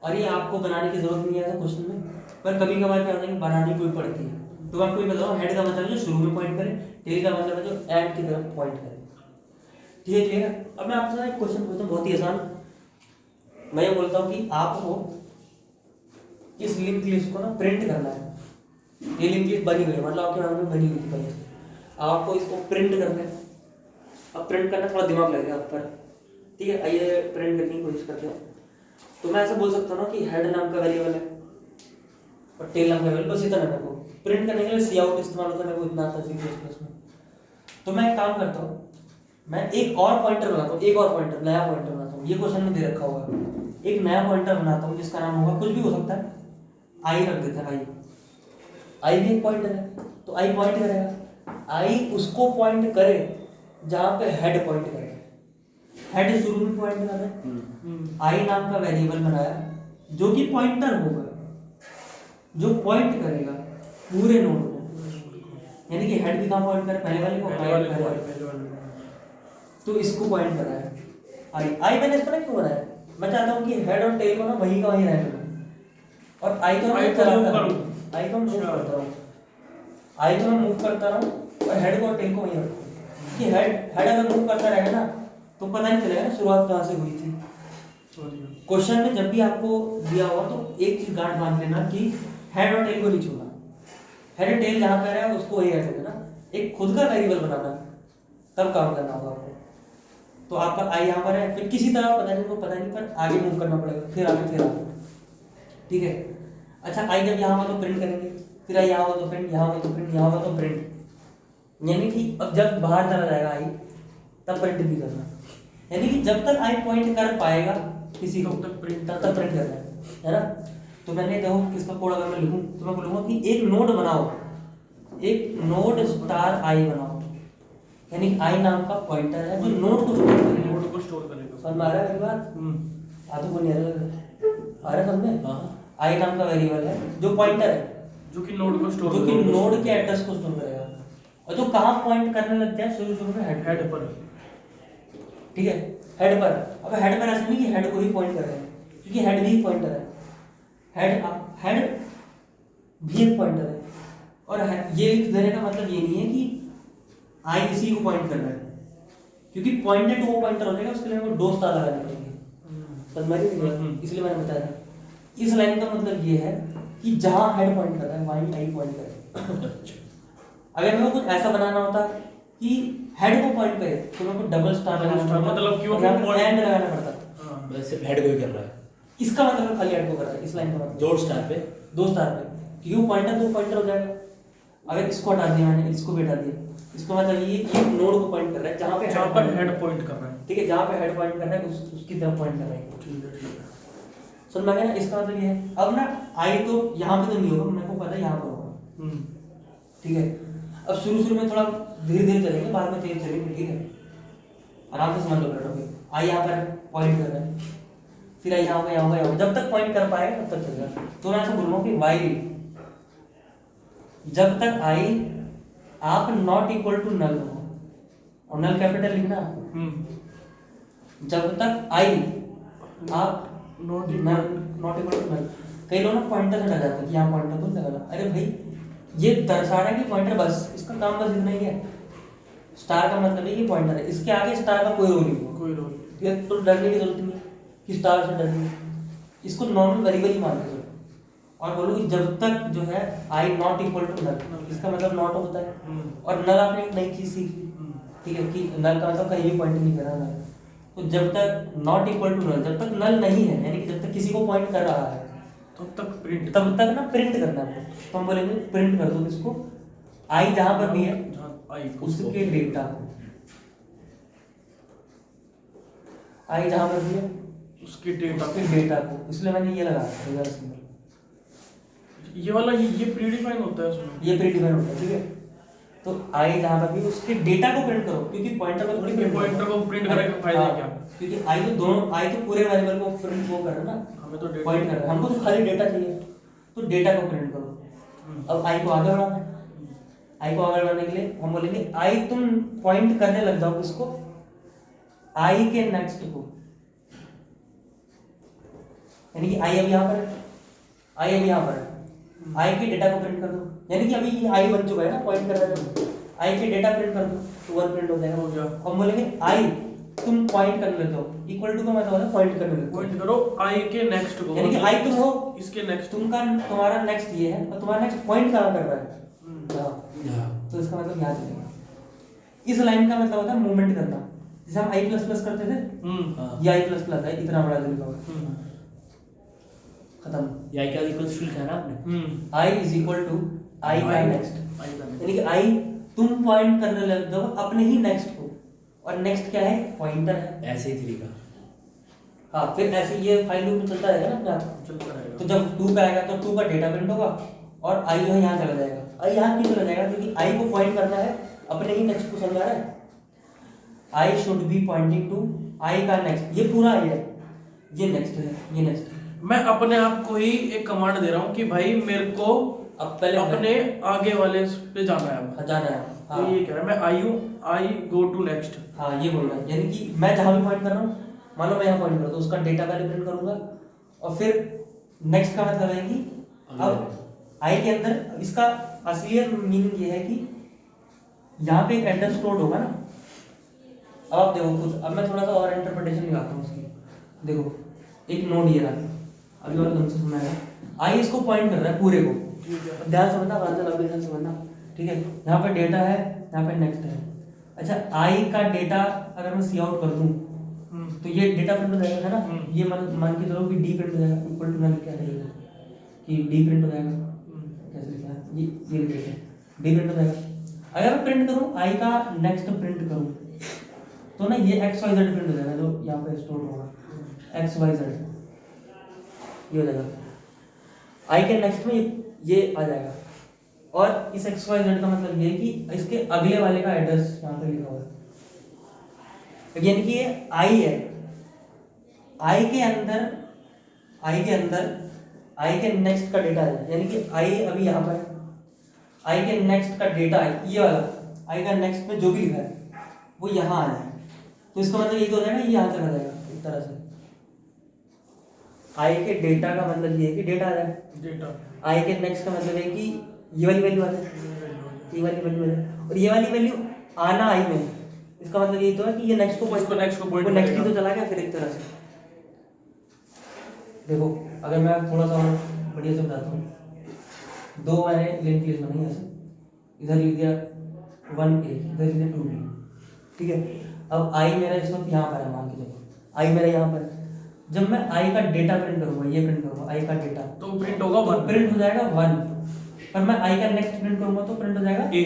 और ये आपको बनाने की जरूरत नहीं है ऐसा क्वेश्चन में, पर कभी कभार क्या होता है कि बनानी कोई पड़ती है। तो आपको ये बताओ, हेड का मतलब है जो शुरू में पॉइंट करे, टेल का मतलब है जो एंड की तरफ पॉइंट करे, ठीक है क्लियर। अब मैं आपसे एक क्वेश्चन पूछता हूँ बहुत ही आसान, मैं ये बोलता हूँ कि आपको इस लिंक लिस्ट को ना प्रिंट करना है, ये लिंक लिस्ट बनी हुई है, मतलब आपके नाम में बनी हुई है पहले, आपको इसको प्रिंट करना है। अब प्रिंट करना थोड़ा दिमाग लगेगा आप पर, ठीक है। आइए प्रिंट करने की कोशिश करते हैं। तो मैं ऐसा बोल सकता हूँ ना कि हेड नाम का वेरिएबल है और टेल नाम का वेरिएबल, बस इतना है। मेरे को प्रिंट करने के लिए सी आउट इस्तेमाल होता है, मेरे को इतना आता है C++ में। तो मैं एक काम करता हूँ, मैं एक और पॉइंटर बनाता हूँ, एक और पॉइंटर, नया पॉइंटर बनाता हूँ, ये क्वेश्चन में दे रखा होगा, एक नया पॉइंटर बनाता हूँ जिसका नाम होगा, कुछ भी हो सकता है, आई रख देते हैं, आई भी एक पॉइंटर है, तो आई पॉइंट करेगा, आई उसको पॉइंट करे जहाँ पे हेड पॉइंट करे, हेड शुरू में पॉइंट कर रहा है, आई नाम का वेरिएबल बनाया जो कि पॉइंटर होगा, जो पॉइंट करेगा पूरे नोड को, यानी कि हेड भी कहाँ पॉइंट करे, पहले वाले को, तो इसको पॉइंट कर रहा है आई। आई मैंने इस तरह क्यों बनाया, मैं चाहता हूँ कि हेड और टेल को ना वहीं का वहीं रहने दो, और आई तो आई मैं को चलाता move रहूं, करूं। आई को मूव अच्छा। करता रहूं, आई को मैं मूव करता रहूं और हेड को और टेल को वहीं रखूं, कि हेड हेड अगर मूव करता रहेगा ना तो पता नहीं चलेगा ना शुरुआत कहाँ से हुई थी। क्वेश्चन में जब भी आपको दिया हुआ तो एक चीज गांठ बांध लेना कि हेड और टेल को नहीं छूना, हेड टेल जहाँ पे है उसको वही रख देना, एक खुद का वेरिएबल बनाना, तब काम करना होगा आपको। तो आपका आई यहाँ पर है, फिर किसी तरह पता नहीं, वो पता नहीं, पर आगे मूव करना पड़ेगा, फिर आगे, ठीक है। अच्छा आई जब यहाँ हुआ तो प्रिंट करेंगे, फिर आई यहाँ हुआ तो प्रिंट, यहाँ हुआ तो प्रिंट, यहाँ हुआ तो प्रिंट, यानी कि अब जब बाहर चला जाएगा आई तब प्रिंट भी करना, यानी कि जब तक आई पॉइंट कर पाएगा किसी को तब तक प्रिंट करना है ना। तो मैंने देखो इसका कोड अगर मैं लिखूं तो मैं बोलूंगा कि एक नोड बनाओ, एक नोड स्टार आई बनाओ, यानी आई नाम का पॉइंटर है जो नोड को स्टोर करेगा, नोड को स्टोर करेगा। समझ में आ रहा है मेरी बात? आधु को नहीं आ रहा समझ में? हाँ। आई नाम का वेरिएबल है जो पॉइंटर है, जो कि नोड को स्टोर जो कि नोड के एड्रेस को स्टोर करेगा, और जो कहाँ पॉइंट करने लग जाए शुरू में हेड पर। ठीक है, हेड पर। अब हेड पर ऐसा नहीं कि हेड को ही पॉइंट कर रहे हैं, क्योंकि हेड भी पॉइंटर है, हेड भी एक पॉइंटर है, और ये लिख देने का मतलब ये नहीं है कि आई इसी को पॉइंट कर रहा है, क्योंकि पॉइंटेड वो पॉइंटर हो जाएगा, उसके लिए वो दो स्टार लगाने पड़ेंगे, समझ में आ रही है? इसलिए मैंने बताया इस लाइन का मतलब ये है कि जहां हेड पॉइंट कर रहा है वहीं आई पॉइंट करे। अगर मेरे को कुछ ऐसा बनाना होता कि हेड को पॉइंट करे तो मेरे को डबल स्टार लगाना पड़ता, मतलब क्यों पॉइंट लगाना पड़ता, बस सिर्फ हेड को ही कर रहा है, इसका मतलब खाली हेड को कर रहा है, इस लाइन का मतलब दो स्टार पे दो स्टार पे, क्योंकि पॉइंटर दो पॉइंटर हो जाएगा। अगर इसको हटा दिया मैंने, इसको भी हटा दिया, इसको मतलब ये एक नोड को पॉइंट कर रहा है जहाँ पे हेड पॉइंट कर रहा है, ठीक है, जहाँ पे हेड पॉइंट कर रहा है उसकी तरफ पॉइंट कर रहा है, ठीक है। समझ में आ गया ना? इसका मतलब ये है, अब ना आई तो यहाँ पे तो नहीं होगा, मेरे को पता है यहाँ पर होगा, ठीक है। अब शुरू में थोड़ा धीरे धीरे चलेंगे, बाद में तेज चलेंगे, ठीक है, आराम से समझ लो बैठोगे। आई यहाँ पर पॉइंट कर रहा है, फिर आई यहाँ होगा, यहाँ होगा, यहाँ होगा, जब तक पॉइंट कर पाएगा तब तक चलेगा। तो मैं ऐसा बोलूँगा कि वाइल जब तक आई आप नॉट इक्वल टू नल हो, और नल कैपिटल लिखना, जब तक आई आप नॉट इक्वल टू नल। कई लोग ना पॉइंटर से डर जाते हैं कि यहाँ पॉइंटर तो नहीं लगाना, अरे भाई ये दर्शा रहा है कि पॉइंटर, बस इसका काम बस इतना ही है। स्टार का मतलब है कि पॉइंटर है, इसके आगे स्टार का कोई रोल नहीं है, कोई रोल ये तो डरने की जरूरत नहीं है कि स्टार से डरनी है, इसको नॉर्मल वेरिएबल ही मान के चलो, और बोलो कि जब तक जो है आई नॉट इक्वल टू नल, इसका मतलब नॉट होता है, और नल आपने एक नई चीज सीखी, ठीक है, कि नल का मतलब कहीं भी पॉइंट नहीं कर रहा नल। तो जब तक नॉट इक्वल टू नल, जब तक नल नहीं है, यानी कि जब तक किसी को पॉइंट कर रहा है तब तक ना प्रिंट करना है। तो हम बोलेंगे प्रिंट कर दो इसको, आई जहां पर भी है उसके डेटा को, आई जहां पर भी है उसके डेटा को, इसलिए मैंने ये लगाया रिवर्स सिंबल। ये वाला ये प्रीडिफाइन होता है उसमें, ये प्रीडिफाइन होता है, ठीक है। तो आई जहां पर भी उसके डेटा को प्रिंट करो, क्योंकि पॉइंटर को थोड़ी पॉइंटर को प्रिंट करने का फायदा क्या? क्योंकि आई तो दोनों, आई तो पूरे वेरिएबल को प्रिंट वो कर रहा है ना, हमें तो पॉइंट कर रहा है, हमको तो खाली डेटा चाहिए, तो डेटा को प्रिंट करो। अब आई को आगे बढ़ाना है, आई को आगे बढ़ाने के लिए हम बोलेंगे आई तुम पॉइंट करने लग जाओ किसको, आई के नेक्स्ट को, यानी कि आई अब यहाँ पर है, आई अब यहाँ पर है, आई के डेटा को प्रिंट कर दो, यानी कि अभी ये आई बन चुका है ना, पॉइंट कर रहा है, तो आई के डेटा प्रिंट कर दो तो वन प्रिंट हो जाएगा। हम बोलेंगे आई तुम पॉइंट करने लग जाओ, इक्वल टू का मतलब होता है पॉइंट करने लग जाओ, पॉइंट करो आई के नेक्स्ट को, यानी कि आई तुम हो, इसके नेक्स्ट तुम्हारा नेक्स्ट ये है, और तुम्हारा नेक्स्ट पॉइंट कहाँ कर रहा है, हाँ, तो इसका मतलब यहाँ चलेगा। इस लाइन का मतलब होता है मूवमेंट करना, जैसे हम आई प्लस प्लस करते थे, ये आई प्लस प्लस है, इतना बड़ा लिखा हुआ, खत्म। ये आई का इक्वल टू लिखा है ना आपने, I is equal to I का नेक्स्ट, यानी कि आई तुम पॉइंट करने लग जाओ अपने ही नेक्स्ट को, और नेक्स्ट क्या है, पॉइंटर है, ऐसे ही तरीका। हाँ, फिर ऐसे ये फाइल लूप में चलता रहेगा ना अपने आप, चलता रहेगा। तो जब 2 पे आएगा तो 2 का डेटा प्रिंट होगा, और आई जो है यहाँ चला जाएगा। आई यहाँ क्यों चला जाएगा, क्योंकि आई को पॉइंट करना है अपने ही नेक्स्ट को, समझा रहा है, I should be pointing to I का नेक्स्ट, ये पूरा आई है, ये नेक्स्ट है, ये नेक्स्ट है। मैं अपने आप को ही एक कमांड दे रहा हूँ कि भाई मेरे को अब पहले अपने आगे वाले पे जाना है, अब जाना है, तो ये कह रहा है मैं आई हूँ, आई गो टू नेक्स्ट। हाँ ये बोल रहा है, यानी कि मैं जहाँ भी पॉइंट कर रहा हूँ, मान लो मैं यहाँ पॉइंट कर रहा हूँ तो उसका डेटा वैल्यू प्रिंट करूंगा, और फिर नेक्स्ट का मतलब है कि अब आई के अंदर इसका असलियत मीनिंग ये है कि यहाँ पे एक एड्रेस स्टोर होगा ना। अब आप देखो कुछ, अब मैं थोड़ा सा और इंटरप्रिटेशन लगाता हूँ उसकी। देखो एक नोड ये रहा, अभी और ढंग से सुनाएगा, आई इसको पॉइंट कर रहा है पूरे को, ध्यान समझना, ध्यान समझना, ठीक है। यहाँ पे डेटा है, यहाँ पे नेक्स्ट है। अच्छा आई का डेटा अगर मैं सी आउट कर दूँ तो ये डेटा प्रिंट हो जाएगा, है ना। ये मान के चलो कि डी प्रिंट हो जाएगा, इक्वल टू ना क्या रहेगा कि डी प्रिंट हो जाएगा, कैसे लिखा है ये लिख देते हैं, डी प्रिंट हो जाएगा। अगर मैं प्रिंट करूँ आई का नेक्स्ट प्रिंट करूँ तो ना ये एक्स वाई जेड प्रिंट हो जाएगा, जो यहाँ पे स्टोर होगा एक्स वाई जेड, ये हो जाएगा। आई के नेक्स्ट में ये आ जाएगा, और इस एक्स वाई जेड का मतलब ये है कि इसके अगले वाले का एड्रेस यहाँ पे लिखा हुआ है, यानी कि ये आई है। आई के अंदर आई के नेक्स्ट का डेटा है, यानी कि आई अभी यहाँ पर है, आई के नेक्स्ट का डेटा है ये वाला, आई का नेक्स्ट में जो भी लिखा है वो यहाँ आ जाए, तो इसका मतलब ये तो हो जाएगा, ये यहाँ चला जाएगा एक तरह से। आई के डेटा का मतलब ये है कि डेटा आ जाए, डेटा। आई के नेक्स्ट का मतलब है कि ये वाली वैल्यू आ जाए, ये वाली वैल्यू आ जाए, और ये वाली वैल्यू आना आई में, इसका मतलब ये तो है कि ये नेक्स्ट को नेक्स्ट ही तो चला गया फिर एक तरह से। देखो अगर मैं थोड़ा सा और बढ़िया से बताता हूँ, दो मैंने लिंक लिस्ट बनाई ऐसे, इधर लिख दिया 1A, इधर लिख दिया 2B, ठीक है। अब आई मेरा इस वक्त यहाँ पर है, मान के चलो आई मेरा यहाँ पर है। जब मैं आई का डेटा प्रिंट करूँगा, ये प्रिंट करूँगा आई का डेटा, तो प्रिंट होगा तो प्रिंट हो जाएगा 1, पर मैं आई का नेक्स्ट प्रिंट करूँगा तो प्रिंट हो जाएगा A।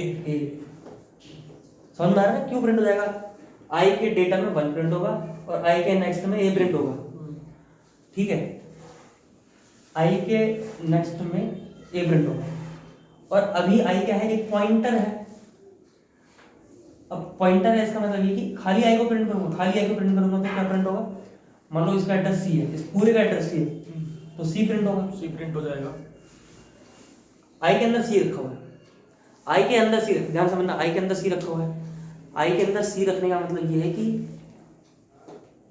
समझ में आ रहा है क्यों प्रिंट हो जाएगा? आई के डेटा में 1 प्रिंट होगा और आई के नेक्स्ट में A प्रिंट होगा, ठीक है। आई के नेक्स्ट में A प्रिंट होगा, और अभी आई क्या है, एक पॉइंटर है। अब पॉइंटर है, इसका मतलब ये कि खाली आई को प्रिंट करूंगा, खाली आई को प्रिंट करूंगा तो क्या प्रिंट होगा, मान लो इसका एड्रेस सी है, इस पूरे का एड्रेस सी है, तो सी प्रिंट होगा, सी प्रिंट हो जाएगा। आई के अंदर सी रखा हुआ है, आई के अंदर सी, ध्यान समझना, आई के अंदर सी रखा हुआ है। आई के अंदर सी रखने का मतलब ये है कि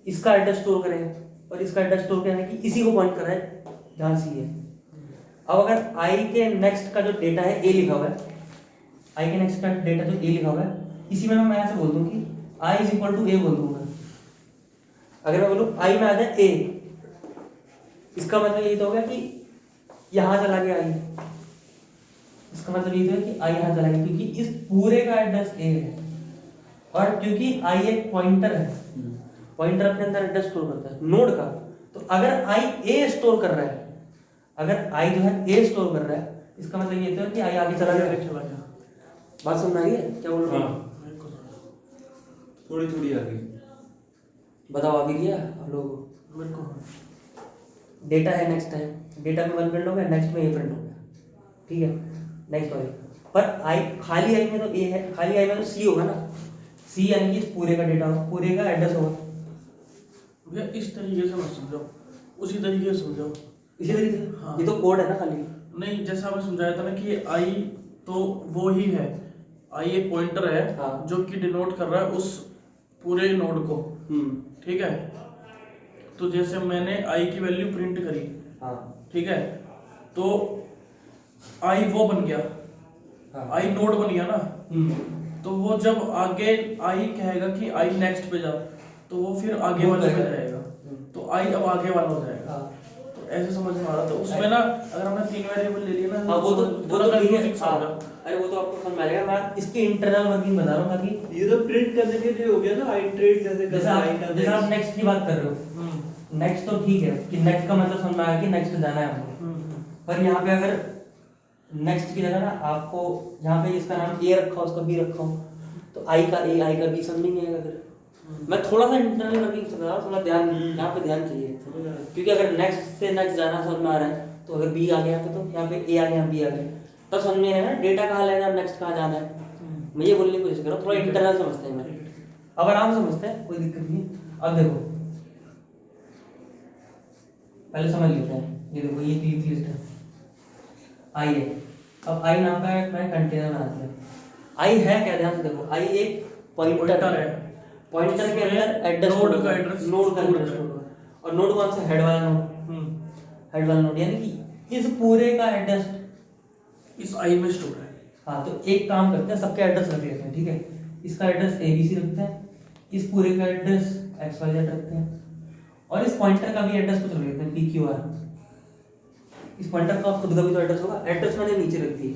इसका एड्रेस स्टोर करेगा, और इसका एड्रेस स्टोर करने की इसी को पॉइंट कर रहा है जहाँ सी है। अब अगर आई के नेक्स्ट का जो डेटा है ए लिखा हुआ है, आई के नेक्स्ट का डेटा जो ए लिखा हुआ है, इसी में मैं ऐसे बोल दूं कि आई इज इक्वल टू ए बोल दूंगा। अगर मैं बोलूँ आई में आ जाए ए, इसका मतलब ये तो हो गया कि यहाँ चला गया आई, इसका मतलब ये तो है कि आई यहाँ चला गया, क्योंकि इस पूरे का एड्रेस ए है, और क्योंकि आई एक पॉइंटर है, पॉइंटर अपने अंदर एड्रेस स्टोर करता है नोड का, तो अगर आई ए स्टोर कर रहा है, अगर आई जो है ए स्टोर कर रहा है, इसका मतलब ये तो है कि आई आगे चला गया। बात समझ आई है क्या बोल रहा हूँ? थोड़ी थोड़ी आ गई, बताओ अभी किया आप लोगों को? मेरे को डेटा है, नेक्स्ट है, डेटा में 1 प्रिंट हो गया, नेक्स्ट में ए प्रिंट हो गया, ठीक है। नेक्स्ट वाले पर आई, खाली आई में तो ए है, खाली आई में तो सी होगा ना, सी यानी कि इस पूरे का डेटा होगा, पूरे का एड्रेस होगा। भैया इस तरीके से मत समझाओ, उसी तरीके से समझाओ। इसी तरीके से हाँ। ये तो कोड है ना खाली। नहीं, जैसा आपने समझाया था ना कि आई तो वो ही है, आई एक पॉइंटर है, हाँ। जो कि डिनोट कर रहा है उस पूरे नोड को, ठीक है। तो जैसे मैंने आई की वैल्यू प्रिंट करी, हाँ ठीक है, तो आई वो बन गया, हाँ। आई नोड बन गया ना, तो वो जब आगे आई कहेगा कि आई नेक्स्ट पे जा, तो वो फिर आगे वाले पे जाएगा, तो आई अब आगे वाला हो जाएगा। हाँ। तो ऐसे समझ में आ रहा था उसमें ना, अगर हमने 3 वेरिएबल ले लिए ना, हाँ वो तो confusing ठीक है। सा हो गया। अरे वो तो आपको समझ में आएगा, मैं इसकी इंटरनल वर्किंग बता रहा हूँ ताकि ये तो प्रिंट करने के लिए हो गया ना, आइट्रेट जैसे जैसे आप नेक्स्ट की बात कर रहे हो, नेक्स्ट तो ठीक है कि नेक्स्ट का मतलब समझ में आया कि नेक्स्ट जाना है हमको, पर यहाँ पे अगर नेक्स्ट की जगह ना आपको यहाँ पे इसका नाम ए रखा हो, उसका बी रखा हो, तो आई का ए आई का बी समझ नहीं आएगा फिर। मैं थोड़ा सा इंटरनल वर्किंग समझ रहा हूँ, थोड़ा ध्यान यहाँ पे ध्यान चाहिए, क्योंकि अगर नेक्स्ट से नेक्स्ट जाना समझ में आ रहा है, तो अगर बी आ गया तो यहाँ पे ए आ गया, बी आ गया, तब समझ में आएगा ना डेटा कहाँ लेना है, नेक्स्ट कहाँ जाना है। मैं ये बोलने की कोशिश कर रहा हूँ, थोड़ा इंटरनल समझते हैं, मैं अब आराम समझते हैं, कोई दिक्कत नहीं। अब देखो पहले समझ लेते हैं, ये देखो ये लिस्ट है आई है। अब आई नाम का एक मैं कंटेनर बना दिया, आई है क्या, ध्यान से देखो, आई एक पॉइंटर है, पॉइंटर के अंदर एड्रेस नोड का एड्रेस, नोड का एड्रेस और नोड कौन सा, हेड वाला नोड, हेड वाला नोड, यानी कि इस पूरे का एड्रेस इस आई में स्टोर है। हाँ, तो एक काम करते हैं, सबके एड्रेस रख लेते हैं, ठीक है। इसका एड्रेस ABC रखते हैं, इस पूरे का एड्रेस XYZ रखते हैं, और इस पॉइंटर का भी एड्रेस कुछ रख लेते हैं PQR। इस पॉइंटर का खुद का भी तो एड्रेस होगा, एड्रेस मैंने नीचे रख दी।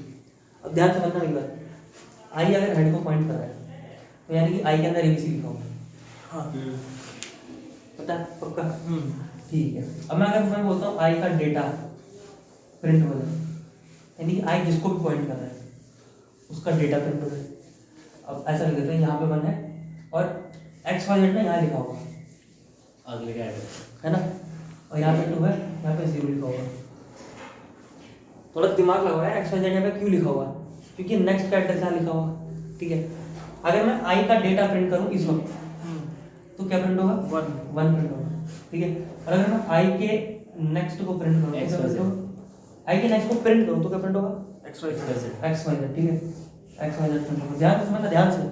अब ध्यान से समझना मेरी बात, आई अगर हेड को पॉइंट कर रहा है तो यानी कि आई के अंदर ABC लिखा होगा, हाँ पता है पक्का? ठीक है। अब मैं बोलता हूँ आई का डेटा प्रिंट हो जाए, यानी कि आई जिसको भी पॉइंट कर रहा है उसका डेटा प्रिंट हो जाए। अब ऐसा लिख देते हैं, यहाँ पे 1 है और XYZ में यहाँ लिखा होगा अगले का एड्रेस है ना, और यहाँ पे 2 है, यहाँ पे 0 लिखा होगा। थोड़ा दिमाग लगाओ यार, XYZ यहाँ पे क्यों लिखा हुआ, क्योंकि नेक्स्ट का एड्रेस यहाँ लिखा होगा, ठीक है। अगर मैं आई का डेटा प्रिंट करूँ इस वक्त तो क्या प्रिंट होगा, 1 प्रिंट होगा, ठीक है। और अगर मैं आई के नेक्स्ट को प्रिंट करूँ तो क्या प्रिंट होगा, आई के नेक्स्ट को प्रिंट करूँ तो क्या प्रिंट होगा, XYZ, ठीक है, XYZ प्रिंट होगा। ध्यान से समझना, ध्यान से,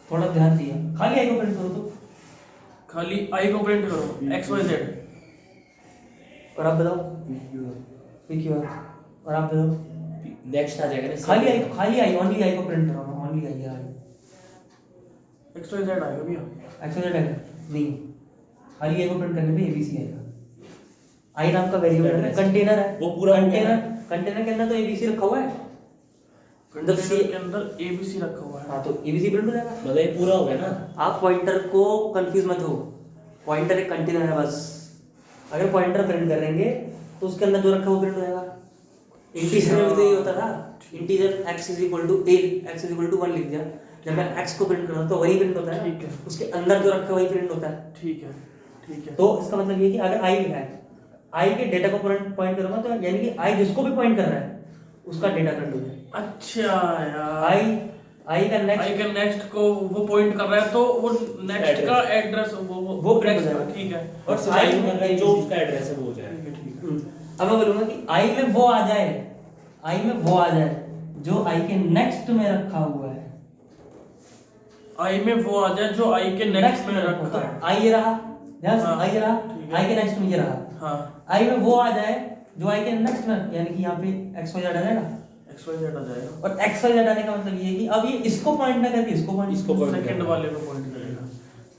थोड़ा ध्यान दिया, खाली आई को प्रिंट करो तो, खाली आई को प्रिंट करो XYZ, और आप बताओ PQR, और आप बताओ नेक्स्ट आ जाएगा ना, खाली आई ओनली आई को प्रिंट करो, ओनली आई है, XYZ आएगा भैया, XYZ आएगा नहीं, खाली आई को प्रिंट करने पे ABC आएगा। आई नाम का वेरिएबल है, कंटेनर है, वो पूरा कंटेनर के अंदर तो ABC रखा हुआ है, कंटेनर के अंदर ABC रखा हुआ है, हाँ तो ABC प्रिंट हो जाएगा। मतलब ये पूरा हो गया ना। आप पॉइंटर को कंफ्यूज मत हो, पॉइंटर एक कंटेनर है बस। अगर पॉइंटर प्रिंट करेंगे तो उसके अंदर जो रखा वो प्रिंट हो जाएगा। इंटीजर में भी तो ये होता था, इंटीजर x = a, x = 1 लिख दिया, जब मैं x को प्रिंट करता हूं तो वही प्रिंट होता है, ठीक है। उसके अंदर जो रखा वही प्रिंट होता है। ठीक है, ठीक है। तो इसका मतलब ये है कि अगर i लिखा है, i के डेटा को पॉइंट करूंगा तो यानी कि i जिसको भी पॉइंट कर रहा है उसका डेटा प्रिंट हो जाए। अच्छा यार, i का आई के नेक्स्ट को वो पॉइंट कर रहा है तो वो नेक्स्ट का एड्रेस वो print हो next का, जाएगा। ठीक है। और और सिवाय I में जो उसका एड्रेस है वो हो जाएगा। ठीक है, ठीक है। अब मैं बोलूंगा कि i में वो आ जाए, i में वो आ जाए जो i के नेक्स्ट में रखा हुआ है, आई में वो आ जाए जो आई के नेक्स्ट में रखा तो है। i ये रहा, ध्यान से हाँ, i ये रहा, ठीक है। i के नेक्स्ट में ये रहा, हाँ, i में वो आ जाए जो i के नेक्स्ट में, यानी कि यहाँ पे XYZ आ जाएगा, XYZ आ जाएगा। और XYZ आने का मतलब ये है कि अब ये इसको पॉइंट ना करके इसको पॉइंट, इसको point सेकंड करेगा। वाले को पॉइंट करेगा।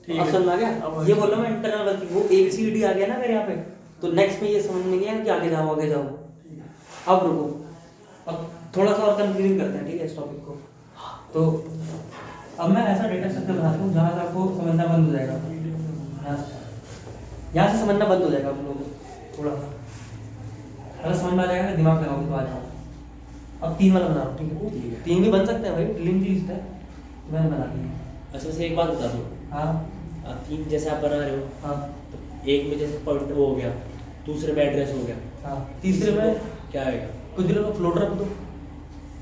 ठीक अब है, समझ आ गया, अब ये बोला मैं इंटरनल वर्किंग, वो ABCD आ गया ना मेरे यहाँ पे, तो नेक्स्ट में ये समझ में नहीं आया कि आगे जाओ आगे जाओ। ठीक है। अब रुको, अब थोड़ा सा और कंफ्यूजिंग करते हैं, ठीक है, इस टॉपिक को। तो अब मैं ऐसा डेटा स्ट्रक्चर बनाता हूँ जहाँ से आपको समझना बंद हो जाएगा, यहाँ से समझना बंद हो जाएगा आप लोगों को, थोड़ा सा अगर समझ में आ जाएगा, दिमाग लगाओगे तो आ जाओ। अब 3 वाला बना रहा हूँ, ठीक है, ठीक है। 3 भी बन सकते हैं भाई, लिंक लिस्ट है, मैंने बना दिया। अच्छा से एक बात बता दो, हाँ 3 जैसे आप बना रहे हो, हाँ तो एक में जैसे पॉइंट वो हो गया, दूसरे में एड्रेस हो गया, हाँ, तीसरे में क्या आएगा? कुछ भी लोग फ्लोट रख दो,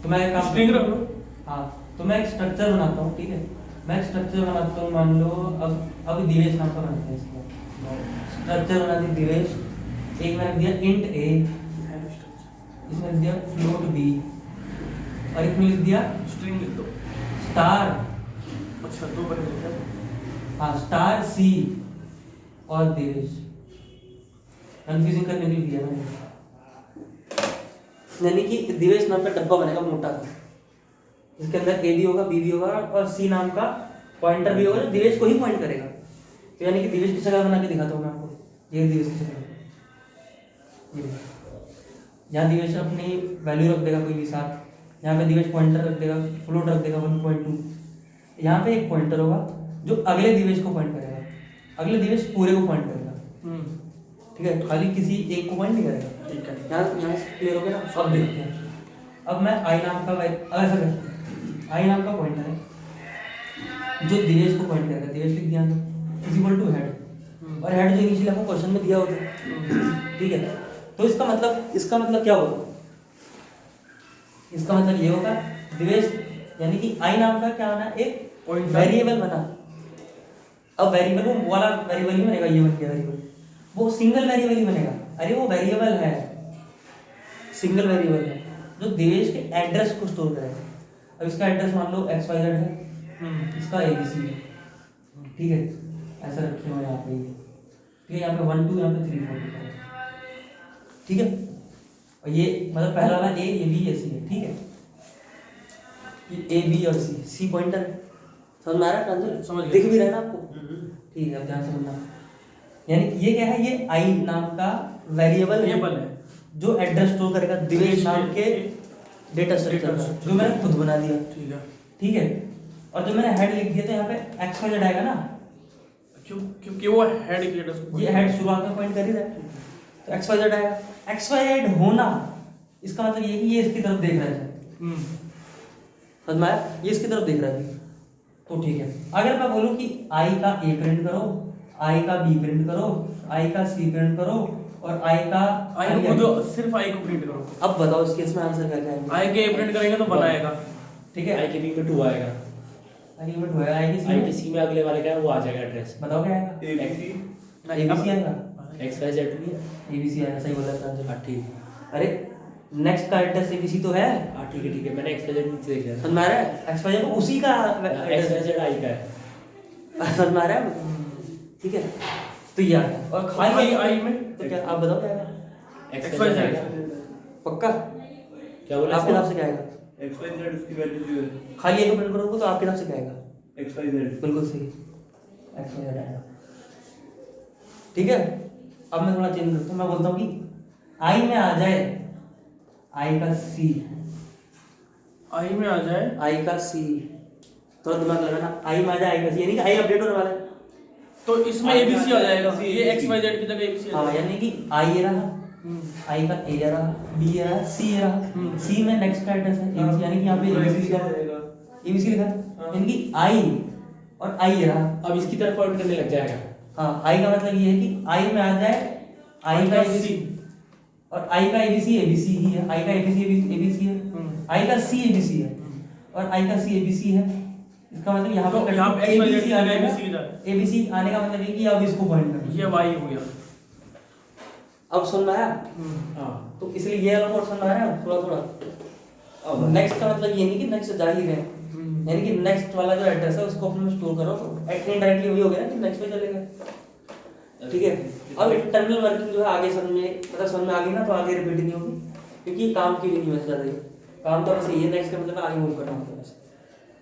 तो मैं एक काम स्ट्रिंग रख लो। हाँ, तो मैं एक स्ट्रक्चर बनाता हूँ, ठीक है, मैं एक स्ट्रक्चर बनाता हूँ, मान लो अब दिवेश नाम का बनाते हैं इसको, स्ट्रक्चर बना दी दिवेश, एक मैंने दिया int a, इसमें लिख दिया float b, और एक में लिख दिया स्ट्रिंग लिख दो। स्टार, अच्छा, 2 बने लिखे। हाँ स्टार c और दिवेश, कंफ्यूजिंग करने के लिए दिया मैंने, यानी कि दिवेश नाम का डब्बा बनेगा मोटा सा, इसके अंदर ए भी होगा, बी भी होगा, और सी नाम का पॉइंटर भी होगा जो दिवेश को ही पॉइंट करेगा। तो यानी कि दिवेश की शक्ल बना के दिखाता हूँ मैं आपको, ये दिवेश की शक्ल, ये देखो। यहाँ दिवेश अपनी वैल्यू रख देगा कोई भी साथ, यहाँ पे दिवेश पॉइंटर रख देगा, फ्लोट रख देगा 1.2, यहाँ पे एक पॉइंटर होगा जो अगले दिवेश को पॉइंट करेगा, अगले दिवेश पूरे को पॉइंट करेगा, ठीक है, खाली किसी एक को पॉइंट नहीं करेगा। ठीक है। यहाँ क्लियर हो गया ना, अब देखते हैं। अब मैं आई नाम का ऐसा करते हैं, आई नाम का पॉइंटर है जो दिवेश को पॉइंट करेगा, दिवेश लिख दिया = हेड, और हेड जो इनिशियली आपको क्वेश्चन में दिया होता है, ठीक है। तो इसका मतलब क्या होगा, इसका मतलब ये होगा दिवेश, यानी कि आई नाम का क्या बना, एक वेरिएबल बना। अब वेरिएबल वो वाला वेरिएबल ही बनेगा, ये बन गया वेरिएबल, वो सिंगल वेरिएबल ही बनेगा, अरे वो वेरिएबल है, सिंगल वेरिएबल है जो देश के एड्रेस को स्टोर करेगा। अब इसका एड्रेस मान लो XYZ है, इसका ABC है, ठीक है, ऐसा रखे हुए यहाँ पे ये, ठीक है, यहाँ पे 1 2 यहाँ पे 3 4 लिखा है, ठीक है, और ये मतलब पहला वाला A ये B ये C है, ठीक है, ये A B और C पॉइंटर है, समझ में आ रहा है ट्रांसलेट? समझ गया। दिख भी रहा है ना आपको? ठीक है, अब ध्यान से सुनना, यानी कि ये क्या है, ये I नाम का वेरिएबल है जो एड्रेस स्टोर करेगा दिवेश नाम के डेटा स्ट्रक्चर का, जो मैंने खुद बना दिया, ठीक है। ठीक है, और जो मैंने हेड लिख दिया तो यहाँ पे XYZ आएगा ना, क्योंकि वो हेड की एड्रेस ये हेड शुरुआत में पॉइंट कर ही रहा है, तो XYZ आएगा। XYZ होना इसका मतलब ये है कि ये इसकी तरफ देख रहा है, समझ में आया, ये इसकी तरफ देख रहा है, तो ठीक है। अगर मैं बोलूँ कि I का A प्रिंट करो, I का B प्रिंट करो, I का C प्रिंट करो और I का सिर्फ आई को प्रिंट करो, अब बताओ इस केस में आंसर क्या क्या है? आई के प्रिंट करेंगे तो बनाएगा, ठीक है, आई के बी में 2 आएगा, आई में होएगा, आई की आई के सी में अगले वाले का है वो आ जाएगा एड्रेस। बताओ क्या आएगा? ABC ABC आएगा, XYZ भी है। ABC आएगा, सही बोला था। हाँ ठीक। अरे नेक्स्ट का एड्रेस ABC तो है, हाँ ठीक है, मैंने XYZ नीचे देख लिया। समझ में आ रहा है? XYZ तो उसी का XYZ आई का है। समझ में आ रहा है? ठीक है, तो ये आ गया। और खाली आई में तो क्या आप बताओ क्या आएगा? XYZ आएगा। पक्का क्या बोला आपके हिसाब से क्या आएगा? XYZ उसकी वैल्यू जो है खाली एक प्रिंट करोगे तो आपके हिसाब से क्या आएगा? XYZ बिल्कुल सही, XYZ आएगा, ठीक है। अब मैं थोड़ा चेंज करता हूँ, मैं बोलता हूँ कि आई में आ जाए I का C, आई में आ जाए I का C, थोड़ा दिमाग लगाना, आई में आ जाए I का C, यानी कि आई अपडेट होने वाला है, तो इसमें ABC आ जाएगा, ये XYZ की जगह ABC आ हाँ, जाएगा। यानी कि I ये रहा, I का A ये रहा, B ये रहा, C ये रहा, C में नेक्स्ट का एड्रेस है ABC, यानी कि यहाँ पे ABC लिखा है, ABC लिखा है, यानी कि I और I ये रहा, अब इसकी तरफ पॉइंट करने लग जाएगा। हाँ, I का मतलब ये है कि I में आ जाए I का ABC और I का ABC ही है, I का ABC है, I का C ABC है और I का C ABC है, इसका मतलब यहाँ तो यहाँ पे ABC आने का ABC इधर। ABC आने का मतलब ये कि अब इसको पॉइंट करना, ये Y हो गया। अब सुन में आया? हाँ तो इसलिए ये वाला कोड समझ आ रहा है थोड़ा थोड़ा। नेक्स्ट का मतलब ये नहीं कि नेक्स्ट जाहिर है, यानी कि नेक्स्ट वाला जो एड्रेस है उसको अपने में स्टोर करो, तो इनडायरेक्टली वही हो गया ना कि नेक्स्ट पे चलेगा, ठीक है। अब इंटरनल वर्किंग जो है आगे समझ में, मतलब समझ में आ गई ना, तो आगे रिपीट नहीं होगी, क्योंकि ये काम की भी नहीं वजह से, काम तो बस ये नेक्स्ट का मतलब आगे मूव करना होता है बस।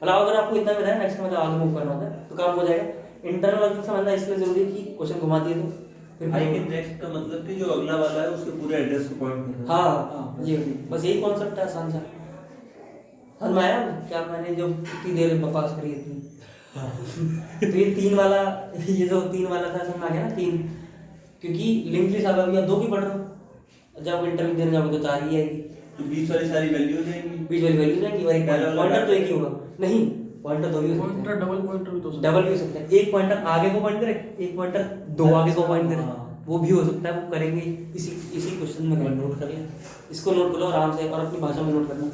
मतलब अगर आपको इतना पता है नेक्स्ट का मतलब आगे मूव करना होता है तो काम हो जाएगा। इंटरनल वर्किंग समझना इसलिए जरूरी है कि क्वेश्चन घुमा दिए तो फिर आई के नेक्स्ट का मतलब कि जो अगला वाला है उसके पूरे एड्रेस को पॉइंट करना। हाँ, ये बस यही कॉन्सेप्ट है, आसान सा। समझ में आया क्या मैंने जो इतनी देर बकवास करी इतनी? तो ये 3 वाला, ये जो 3 वाला था समझ में आ गया ना, 3, क्योंकि लिंक लिस्ट अभी आप 2 की पढ़ रहे हो, जब इंटरव्यू देने जाओगे तो 4 ही आएगी, तो बीच वाली सारी वैल्यू जाएंगी, बीच वाली वैल्यू जाएगी, और एक पहला वाला पॉइंटर तो एक ही होगा, नहीं पॉइंटर 2 भी हो सकते पॉइंटर हैं, डबल पॉइंटर भी तो हो सकता डबल भी हो सकते हैं, एक पॉइंटर आगे को पॉइंट करे, एक पॉइंटर 2 आगे को पॉइंट करे, वो भी हो सकता है, वो करेंगे इसी क्वेश्चन में मैंने करेंगे। नोट कर लिया। इसको नोट करो आराम से और अपनी भाषा में नोट करना।